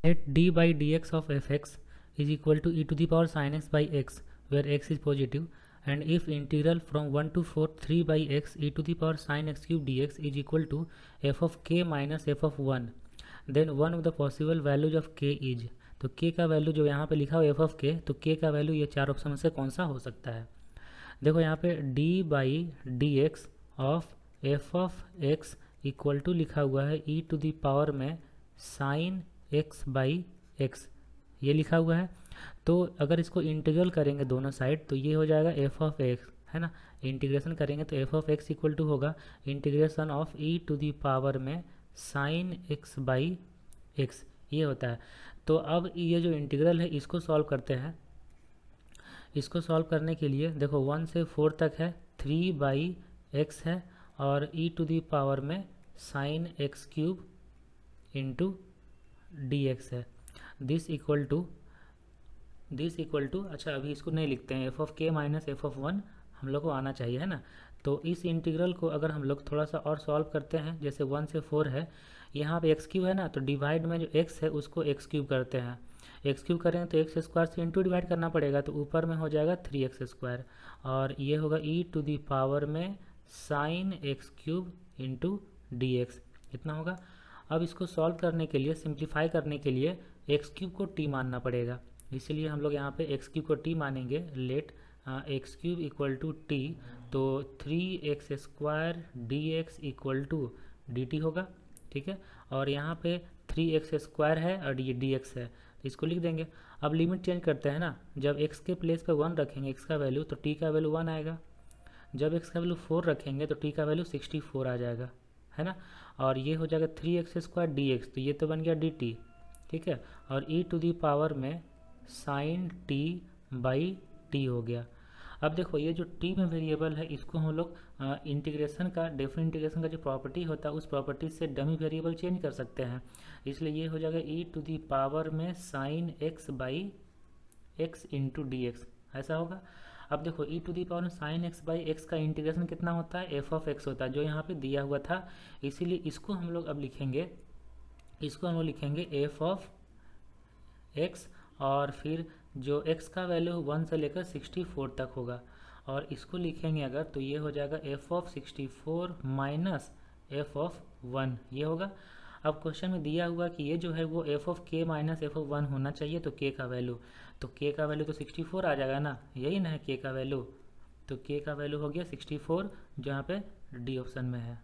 Let d by dx of fx is equal to e to the power sin x by x, where x is positive, and if integral from 1 to 4 3 by x e to the power sin x cube dx is equal to f of k minus f of 1, then one of the possible values of k is, तो k का value जो यहाँ पे लिखा हुआ f of k, तो k का value ये चार ऑप्शन में से कौन सा हो सकता है। देखो यहाँ पे d by d x of f of x equal to लिखा हुआ है e टू दी पावर में साइन x बाई एक्स, ये लिखा हुआ है। तो अगर इसको इंटीग्रल करेंगे दोनों साइड तो ये हो जाएगा एफ ऑफ एक्स, है ना। इंटीग्रेशन करेंगे तो f of x equal to होगा integration of e to the power में साइन x बाई एक्स, ये होता है। तो अब ये जो इंटीग्रल है इसको सॉल्व करते हैं। इसको सॉल्व करने के लिए देखो 1 से 4 तक है, 3 बाई एक्स है और e टू दी पावर में sine x cube into d x है। दिस इक्वल टू अच्छा अभी इसको नहीं लिखते हैं, एफ ऑफ के माइनस एफ ऑफ 1 हम लोग को आना चाहिए, है ना। तो इस इंटीग्रल को अगर हम लोग थोड़ा सा और सॉल्व करते हैं, जैसे 1 से 4 है, यहाँ पे एक्स क्यूब है ना, तो डिवाइड में जो एक्स है उसको एक्स क्यूब करते हैं। एक्स क्यूब करेंगे तो एक्स स्क्वायर से इंटू डिवाइड करना पड़ेगा, तो ऊपर में हो जाएगा 3x स्क्वायर और ये होगा e टू दी पावर में sine x cube into d x, इतना होगा। अब इसको सॉल्व करने के लिए, सिंप्लीफाई करने के लिए एक्स क्यूब को t मानना पड़ेगा, इसलिए हम लोग यहाँ पे एक्स क्यूब को t मानेंगे। Let x cube equal to t, तो 3x square d x equal to d t होगा, ठीक है। और यहाँ पे 3x स्क्वायर है और ये डी एक्स है, तो इसको लिख देंगे। अब लिमिट चेंज करते हैं ना, जब x के प्लेस पे 1 रखेंगे x का वैल्यू, तो t का वैल्यू 1 आएगा। जब x का वैल्यू 4 रखेंगे तो t का वैल्यू 64 आ जाएगा, है ना। और ये हो जाएगा 3x स्क्वायर डी एक्स, तो ये तो बन गया डी टी, ठीक है। और e टू दी पावर में साइन t बाई टी हो गया। अब देखो ये जो t में वेरिएबल है इसको हम लोग इंटीग्रेशन का, डेफिनेट इंटीग्रेशन का जो प्रॉपर्टी होता है उस प्रॉपर्टी से डमी वेरिएबल चेंज कर सकते हैं, इसलिए ये हो जाएगा e टू दी पावर में sine x by x into d x, ऐसा होगा। अब देखो e टू दी पावर में साइन x बाई एक्स का इंटीग्रेशन कितना होता है, f ऑफ x होता है, जो यहाँ पे दिया हुआ था, इसीलिए इसको हम लोग अब लिखेंगे, इसको हम लोग लिखेंगे f ऑफ x, और फिर जो x का वैल्यू 1 से लेकर 64 तक होगा, और इसको लिखेंगे अगर तो ये हो जाएगा f of 64 minus f of 1, ये होगा। अब क्वेश्चन में दिया हुआ कि ये जो है वो f of k minus f of 1 होना चाहिए, तो k का वैल्यू, तो k का वैल्यू तो 64 आ जाएगा ना, यही ना है k का वैल्यू, तो k का वैल्यू हो गया 64, जो यहाँ पे डी ऑप्शन में है।